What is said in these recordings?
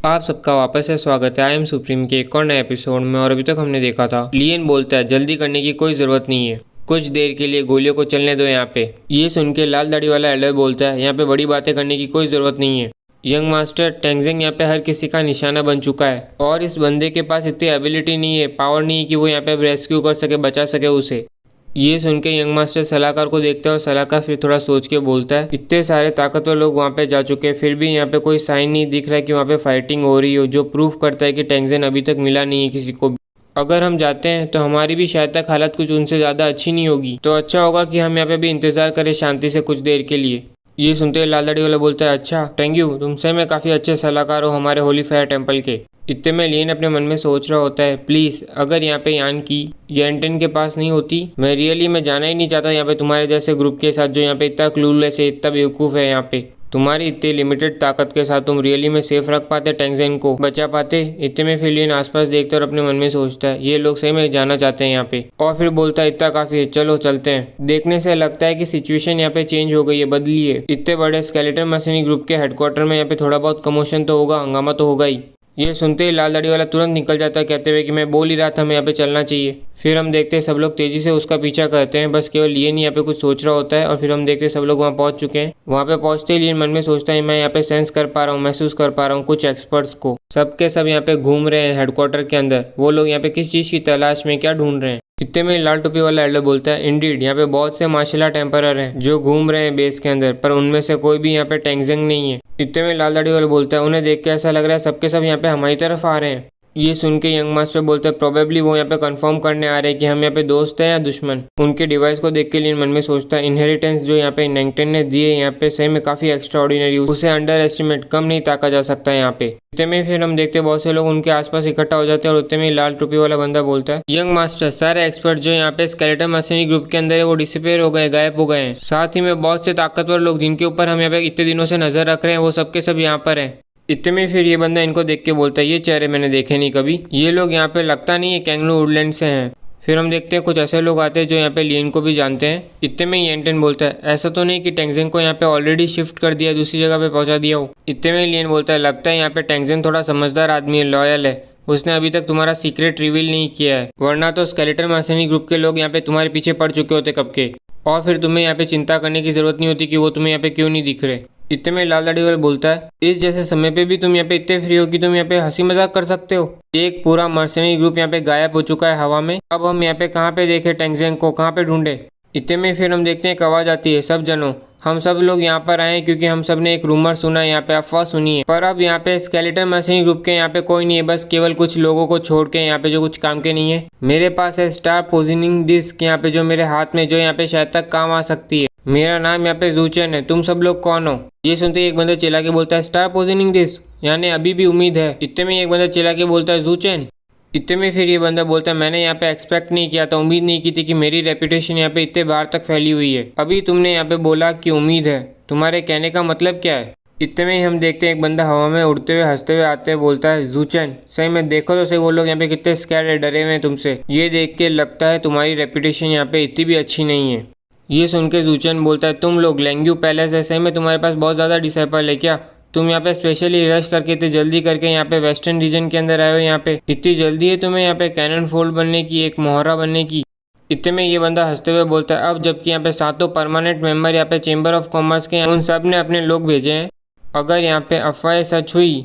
आप सबका वापस से स्वागत है। आई एम सुप्रीम के एक और नए एपिसोड में। और अभी तक हमने देखा था लियन बोलता है जल्दी करने की कोई ज़रूरत नहीं है, कुछ देर के लिए गोलियों को चलने दो यहाँ पे। ये सुन के लाल दाढ़ी वाला एल्डर बोलता है यहाँ पे बड़ी बातें करने की कोई ज़रूरत नहीं है। यंग मास्टर टेंगजेंग यहाँ पे हर किसी का निशाना बन चुका है और इस बंदे के पास इतनी एबिलिटी नहीं है, पावर नहीं है कि वो यहाँ पे रेस्क्यू कर सके, बचा सके उसे। ये सुन के यंग मास्टर सलाहकार को देखता है और सलाहकार फिर थोड़ा सोच के बोलता है इतने सारे ताकतवर लोग वहाँ पे जा चुके हैं, फिर भी यहाँ पे कोई साइन नहीं दिख रहा है कि वहाँ पे फाइटिंग हो रही हो, जो प्रूफ करता है कि टेंगजेन अभी तक मिला नहीं है किसी को भी। अगर हम जाते हैं तो हमारी भी शायद तक हालत कुछ उनसे ज़्यादा अच्छी नहीं होगी, तो अच्छा होगा कि हम यहाँ पे भी इंतज़ार करें शांति से कुछ देर के लिए। ये सुनते हुए लाल दाढ़ी वाला बोलता है अच्छा टेंग्यू, तुम सही में काफ़ी अच्छे सलाहकार हो हमारे होली फायर टेम्पल के। इतने में लियन अपने मन में सोच रहा होता है प्लीज़ अगर यहाँ पे यान की येंटन के पास नहीं होती, मैं जाना ही नहीं चाहता यहाँ पे तुम्हारे जैसे ग्रुप के साथ जो यहाँ पे इतना क्लूलेस है, इतना बेवकूफ़ है। यहाँ पे तुम्हारी इतनी लिमिटेड ताकत के साथ तुम रियली में सेफ रख पाते, टेंगजेन को बचा पाते। इतने में फिर लियन आसपास देखता और अपने मन में सोचता है ये लोग सही में जाना चाहते हैं यहाँ पे, और फिर बोलता है इतना काफ़ी है, चलो चलते हैं। देखने से लगता है कि सिचुएशन यहाँ पे चेंज हो गई है, बदली है। इतने बड़े स्केलेटन मशीनी ग्रुप के हेडक्वार्टर में यहाँ पे थोड़ा बहुत कमोशन तो होगा, हंगामा तो होगा ही। ये सुनते ही लाल दाढ़ी वाला तुरंत निकल जाता है कहते हुए कि मैं बोल ही रहा था हमें यहाँ पे चलना चाहिए। फिर हम देखते हैं सब लोग तेजी से उसका पीछा करते हैं, बस केवल लियन यहाँ पे कुछ सोच रहा होता है। और फिर हम देखते हैं सब लोग वहाँ पहुँच चुके हैं। वहाँ पे पहुँचते ही लियन मन में सोचता है मैं यहाँ पे सेंस कर पा रहा हूँ, महसूस कर पा रहा हूँ कुछ एक्सपर्ट्स को, सबके सब यहाँ पे घूम रहे हैं हेडक्वार्टर के अंदर। वो लोग यहाँ पे किस चीज़ की तलाश में क्या ढूंढ रहे हैं। इतने में लाल टोपी वाला एल्डर बोलता है इंडीड यहाँ पे बहुत से मार्शल आर्ट एम्परर हैं जो घूम रहे हैं बेस के अंदर, पर उनमें से कोई भी यहाँ पे टेंगजेंग नहीं है। इतने में लाल दाढ़ी वाला बोलता है उन्हें देख के ऐसा लग रहा है सबके सब यहाँ पे हमारी तरफ आ रहे हैं। ये सुन के यंग मास्टर बोलते हैं प्रोबेबली वो यहाँ पे कंफर्म करने आ रहे हैं कि हम यहाँ पे दोस्त हैं या दुश्मन। उनके डिवाइस को देख के लिए मन में सोचता है इनहेरिटेंस जो यहाँ पे नैंगटन ने दिए यहाँ पे सही में काफी एक्स्ट्रा ऑर्डिनरी, उसे अंडर एस्टिमेट कम नहीं ताका जा सकता है यहाँ पे। इतने में फिर हम देखते हैं बहुत से लोग उनके आसपास इकट्ठा हो जाते हैं और उतने में लाल टोपी वाला बंदा बोलता है यंग मास्टर सारे एक्सपर्ट जो यहाँ पे स्केलेटन मशीनी ग्रुप के अंदर है वो डिसअपीयर हो गए, गायब हो गए हैं। साथ ही में बहुत से ताकतवर लोग जिनके ऊपर हम यहाँ पे इतने दिनों से नजर रख रहे हैं वो सबके सब यहाँ पर है। इतने में फिर ये बंदा इनको देख के बोलता है ये चेहरे मैंने देखे नहीं कभी, ये लोग यहाँ पे लगता नहीं है कैंगलू वुडलैंड से हैं। फिर हम देखते हैं कुछ ऐसे लोग आते हैं जो यहाँ पे लियन को भी जानते हैं। इतने में येंटन बोलता है ऐसा तो नहीं कि टेंगजेन को यहाँ पे ऑलरेडी शिफ्ट कर दिया, दूसरी जगह पे पहुंचा दिया हो। इतने में लियन बोलता है लगता है यहाँ पे टेंगजेन थोड़ा समझदार आदमी है, लॉयल है, उसने अभी तक तुम्हारा सीक्रेट रिवील नहीं किया है, वरना तो स्केलेटन मर्सनी ग्रुप के लोग यहाँ पे तुम्हारे पीछे पड़ चुके होते कब के, और फिर तुम्हें यहाँ पे चिंता करने की जरूरत नहीं होती कि वो तुम्हें यहाँ पे क्यों नहीं दिख रहे। इतने में लाल दाढ़ी वाला बोलता है इस जैसे समय पे भी तुम यहाँ पे इतने फ्री हो कि तुम यहाँ पे हंसी मजाक कर सकते हो। एक पूरा मर्सनरी ग्रुप यहाँ पे गायब हो चुका है हवा में, अब हम यहाँ पे कहाँ पे देखे टेंगजेंग को, कहाँ पे ढूंढे। इतने में फिर हम देखते हैं एक आवाज आती है सब जनों, हम सब लोग यहाँ पर आए क्योंकि हम सब ने एक रूमर सुना है, यहाँ पे अफवाह सुनी है, पर अब यहाँ पे स्केलेटन मशीनी ग्रुप के यहाँ पे कोई नहीं है, बस केवल कुछ लोगों को छोड़ के यहाँ पे जो कुछ काम के नहीं है। मेरे पास है स्टार पोजिशनिंग डिस्क यहाँ पे जो मेरे हाथ में, जो यहाँ पे शायद तक काम आ सकती है। मेरा नाम यहाँ पे जूचन है, तुम सब लोग कौन हो। ये सुनते ही एक बंदा चिल्ला के बोलता है स्टार पोजिशनिंग डिस्क, यानी अभी भी उम्मीद है। इतने में एक बंदा चिल्ला के बोलता है जूचन। इतने में फिर ये बंदा बोलता है मैंने यहाँ पे एक्सपेक्ट नहीं किया था, उम्मीद नहीं की थी कि मेरी रेपुटेशन यहाँ पे इतने बार तक फैली हुई है। अभी तुमने यहाँ पे बोला कि उम्मीद है, तुम्हारे कहने का मतलब क्या है। इतने में ही हम देखते हैं एक बंदा हवा में उड़ते हुए हंसते हुए आते हुए बोलता है जूचन सही में देखो तो सही वो लोग यहाँ पे कितने स्कैर्ड है, डरे हुए हैं तुमसे, ये देख के लगता है तुम्हारी रेपुटेशन यहाँ पे इतनी भी अच्छी नहीं है। ये सुन के जूचन बोलता है तुम लोग लेंग्यू पैलेस है, सही में तुम्हारे पास बहुत ज़्यादा डिसाइपल है क्या, तुम यहाँ पे स्पेशली रश करके इतनी जल्दी करके यहाँ पे वेस्टर्न रीजन के अंदर आए हो, यहाँ पे इतनी जल्दी है तुम्हें यहाँ पे कैनन फोल्ड बनने की, एक मोहरा बनने की। इतने में ये बंदा हंसते हुए बोलता है अब जबकि यहाँ पे सातों परमानेंट मेंबर यहाँ पे चेंबर ऑफ कॉमर्स के उन सब ने अपने लोग भेजे हैं, अगर यहाँ पे अफवाह सच हुई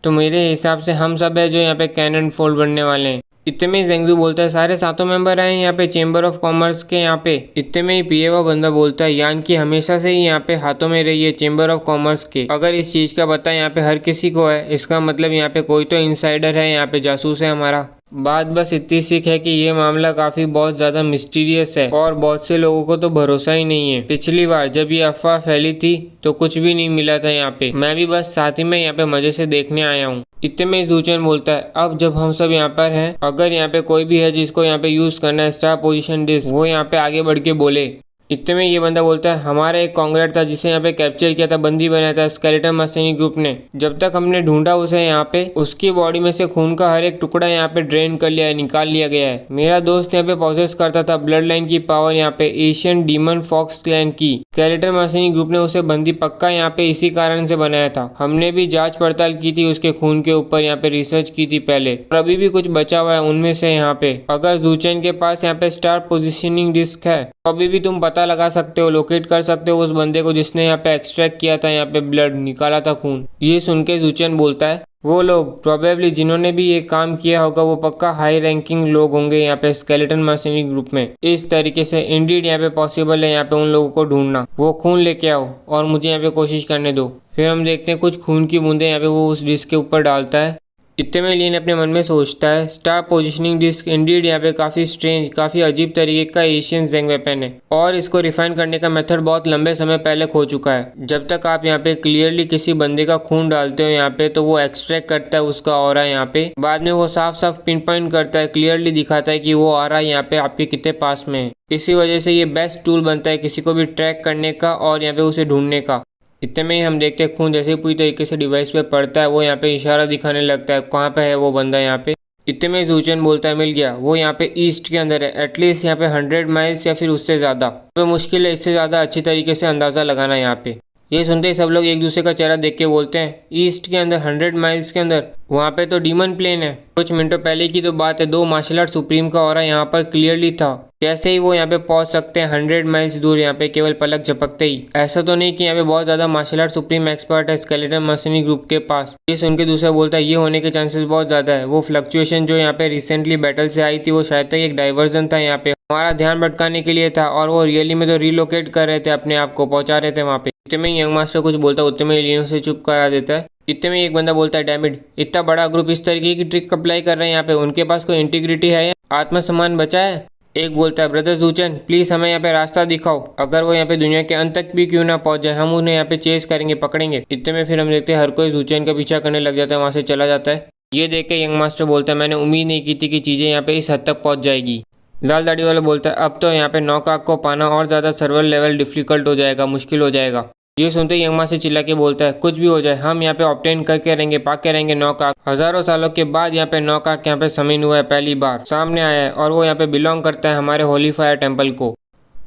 तो मेरे हिसाब से हम सब है जो यहाँ पे कैनन फोल्ड बनने वाले हैं। इतने में जेंगजू बोलता है सारे सातों मेंबर आए हैं यहाँ पे चेंबर ऑफ कॉमर्स के यहाँ पे। इतने में ही पिए हुआ बंदा बोलता है यान की हमेशा से ही यहाँ पे हाथों में रही है चेंबर ऑफ कॉमर्स के, अगर इस चीज का पता यहाँ पे हर किसी को है, इसका मतलब यहाँ पे कोई तो इनसाइडर है, यहाँ पे जासूस है हमारा। बात बस इतनी सीख है कि ये मामला काफी बहुत ज्यादा मिस्टीरियस है और बहुत से लोगों को तो भरोसा ही नहीं है। पिछली बार जब ये अफवाह फैली थी तो कुछ भी नहीं मिला था यहाँ पे, मैं भी बस साथ ही में यहाँ पे मजे से देखने आया हूँ। इतने में जूचन बोलता है अब जब हम सब यहाँ पर हैं, अगर यहाँ पे कोई भी है जिसको यहाँ पे यूज करना है स्टार पोजीशन डिस्क, वो यहाँ पे आगे बढ़ के बोले। इतने में ये बंदा बोलता है हमारा एक कॉन्ग्रेट था जिसे यहाँ पे कैप्चर किया था, बंदी बनाया था स्केलेटन मर्सिनी ग्रुप ने। जब तक हमने ढूंढा उसे यहाँ पे उसकी बॉडी में से खून का हर एक टुकड़ा यहाँ पे ड्रेन कर लिया है, निकाल लिया गया है। मेरा दोस्त यहाँ पे प्रोसेस करता था ब्लड लाइन की पावर यहाँ पे एशियन डीमन फॉक्स क्लैन की। स्केलेटन मर्सिनी ग्रुप ने उसे बंदी पक्का यहाँ पे इसी कारण से बनाया था। हमने भी जांच पड़ताल की थी उसके खून के ऊपर, यहाँ पे रिसर्च की थी पहले, और अभी भी कुछ बचा हुआ है उनमें से। यहाँ पे अगर ज़ूचेन के पास यहाँ पे स्टार पोजिशनिंग डिस्क है तो अभी भी तुम पता लगा सकते हो, लोकेट कर सकते हो उस बंदे को जिसने यहाँ पे एक्सट्रैक्ट किया था, यहाँ पे ब्लड निकाला था, खून। ये सुन के ज़ूचेन बोलता है वो लोग प्रोबेबली जिन्होंने भी ये काम किया होगा वो पक्का हाई रैंकिंग लोग होंगे यहाँ पे स्केलेटन मर्सिनी ग्रुप में। इस तरीके से इंडीड यहाँ पे पॉसिबल है यहाँ पे उन लोगों को ढूंढना। वो खून लेके आओ और मुझे यहाँ पे कोशिश करने दो। फिर हम देखते हैं कुछ खून की बूंदे यहाँ पे वो उस डिस्क के ऊपर डालता है। इतने में लियन अपने मन में सोचता है स्टार पोजिशनिंग डिस्क इंडीड यहाँ पे काफ़ी स्ट्रेंज, काफ़ी अजीब तरीके का एशियन ज़ेंग वेपन है और इसको रिफाइन करने का मेथड बहुत लंबे समय पहले खो चुका है। जब तक आप यहाँ पे क्लियरली किसी बंदे का खून डालते हो यहाँ पे तो वो एक्सट्रैक्ट करता है उसका ऑरा यहाँ पे, बाद में वो साफ साफ पिन पॉइंट करता है, क्लियरली दिखाता है कि वो ऑरा यहाँ पे आपके कितने पास में है। इसी वजह से ये बेस्ट टूल बनता है किसी को भी ट्रैक करने का और यहाँ पे उसे ढूंढने का। इतने में ही हम देखते हैं खून जैसे ही पूरी तरीके से डिवाइस पे पड़ता है वो यहाँ पे इशारा दिखाने लगता है कहाँ पे है वो बंदा यहाँ पे। इतने में ज़ूचेन बोलता है मिल गया, वो यहाँ पे ईस्ट के अंदर है, एटलीस्ट यहाँ पे 100 माइल्स या फिर उससे ज़्यादा। तो मुश्किल है इससे ज़्यादा अच्छी तरीके से अंदाज़ा लगाना यहाँ पे। ये सुनते ही सब लोग एक दूसरे का चेहरा देख के बोलते हैं ईस्ट के अंदर 100 माइल्स के अंदर, वहाँ पे तो डीमन प्लेन है। कुछ मिनटों पहले की तो बात है, 2 मार्शल आर्ट सुप्रीम का ऑरा यहाँ पर क्लियरली था। कैसे ही वो यहाँ पे पहुंच सकते हैं 100 माइल्स दूर यहाँ पे केवल पलक झपकते ही? ऐसा तो नहीं कि यहाँ पे बहुत ज़्यादा मार्शल आर्ट सुप्रीम एक्सपर्ट है स्केलेटन मर्सिनी ग्रुप के पास। ये सुन के दूसरा बोलता है ये होने के चांसेस बहुत ज़्यादा है। वो फ्लक्चुएशन जो यहाँ पे रिसेंटली बैटल से आई थी वो शायद तक एक डाइवर्जन था, यहाँ पे हमारा ध्यान भटकाने के लिए था और वो रियली में तो रिलोकेट कर रहे थे, अपने आप को पहुंचा रहे थे वहाँ पे। इतने में यंग मास्टर कुछ बोलता है, उतने में लियन से चुप करा देता है। इतने में एक बंदा बोलता है डैमिड, इतना बड़ा ग्रुप इस तरीके की ट्रिक अप्लाई कर रहे हैं यहाँ पे, उनके पास कोई इंटीग्रिटी है या आत्मसम्मान बचा है? एक बोलता है ब्रदर ज़ूचेन प्लीज़ हमें यहाँ पे रास्ता दिखाओ, अगर वो यहाँ पे दुनिया के अंत तक भी क्यों ना पहुंच जाए हम उन्हें यहाँ पे चेस करेंगे, पकड़ेंगे। इतने में फिर हम देखते हैं हर कोई ज़ूचेन का पीछा करने लग जाता है, वहाँ से चला जाता है। ये देख के यंग मास्टर बोलता है मैंने उम्मीद नहीं की थी कि चीज़ें यहाँ पे इस हद तक पहुँच जाएगी। लाल दाढ़ी वाला बोलता है अब तो यहाँ पे नौका को पाना और ज़्यादा सर्वर लेवल डिफिकल्ट हो जाएगा, मुश्किल हो जाएगा। ये सुनते ही यंग मास्टर चिल्ला के बोलता है कुछ भी हो जाए हम यहाँ पे ऑब्टेन करके रहेंगे, पाक के रहेंगे। नौका हजारों सालों के बाद यहाँ पे नौका यहाँ पे समीन हुआ है, पहली बार सामने आया है और वो यहाँ पे बिलोंग करता है हमारे होली फायर टेम्पल को।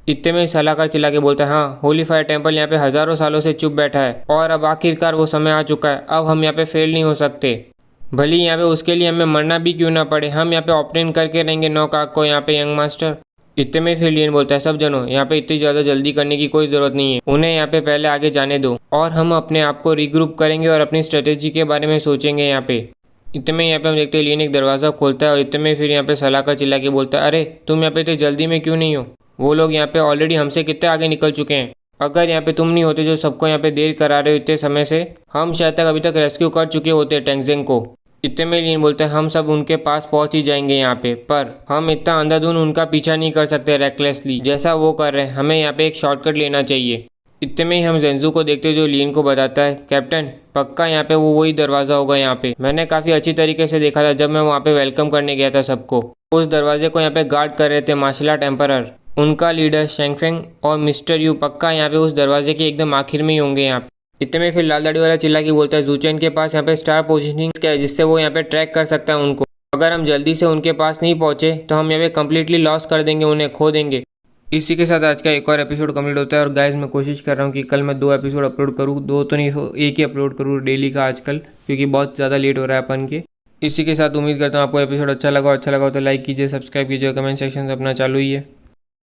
इतने में सलाहकार चिल्ला के बोलता है हाँ होली फायर टेम्पल यहाँ पे हजारों सालों से चुप बैठा है और अब आखिरकार वो समय आ चुका है, अब हम यहाँ पे फेल नहीं हो सकते। भले यहाँ पे उसके लिए हमें मरना भी क्यों ना पड़े, हम यहाँ पे ऑब्टेन करके रहेंगे नौका को यहाँ पे यंग मास्टर। इतने में फिर लियन बोलता है सब जनों यहाँ पे इतनी ज़्यादा जल्दी करने की कोई ज़रूरत नहीं है, उन्हें यहाँ पे पहले आगे जाने दो और हम अपने आप को रिग्रुप करेंगे और अपनी स्ट्रेटेजी के बारे में सोचेंगे यहाँ पे। इतने में यहाँ पे हम देखते हैं लियन एक दरवाज़ा खोलता है और इतने में फिर यहाँ पे सलाहकार चिल्ला के बोलता है अरे तुम यहाँ पे इतनी जल्दी में क्यों नहीं हो, वो लोग यहाँ पे ऑलरेडी हमसे कितने आगे निकल चुके हैं। अगर यहाँ पे तुम नहीं होते जो सबको यहाँ पे देर करा रहे हो इतने समय से, हम शायद तक अभी तक रेस्क्यू कर चुके होते टेंगजेंग को। इतने में लियन बोलते हैं हम सब उनके पास पहुंच ही जाएंगे यहाँ पे, पर हम इतना अंधाधुन उनका पीछा नहीं कर सकते रेकलेसली जैसा वो कर रहे हैं, हमें यहाँ पे एक शॉर्टकट लेना चाहिए। इतने में ही हम जेंजू को देखते जो लियन को बताता है कैप्टन पक्का यहाँ पे वो वही दरवाज़ा होगा, यहाँ पे मैंने काफ़ी अच्छी तरीके से देखा था जब मैं वहाँ पे वेलकम करने गया था सबको। उस दरवाजे को यहाँ पे गार्ड कर रहे थे मार्शल आर्ट एम्परर, उनका लीडर शेंगफेंग और मिस्टर यू पक्का यहाँ पे उस दरवाजे के एकदम आखिर में ही होंगे यहाँ पे। इतने में फिर लाल दाढ़ी वाला चिल्ला के बोलता है ज़ूचेन के पास यहाँ पे स्टार पोजिशनिंग क्या है जिससे वो यहाँ पे ट्रैक कर सकता है उनको, अगर हम जल्दी से उनके पास नहीं पहुँचे तो हम यहाँ पे कम्प्लीटली लॉस कर देंगे, उन्हें खो देंगे। इसी के साथ आज का एक और एपिसोड कंप्लीट होता है और गाइस मैं कोशिश कर रहा हूँ कि कल मैं 2 एपिसोड अपलोड करूँ, 2 तो नहीं एक ही अपलोड करूँ डेली का आजकल, क्योंकि बहुत ज़्यादा लेट हो रहा है अपन के। इसी के साथ उम्मीद करता हूँ आपको एपिसोड अच्छा लगा तो लाइक कीजिए, सब्सक्राइब कीजिए, कमेंट सेक्शन से अपना चालू ही है।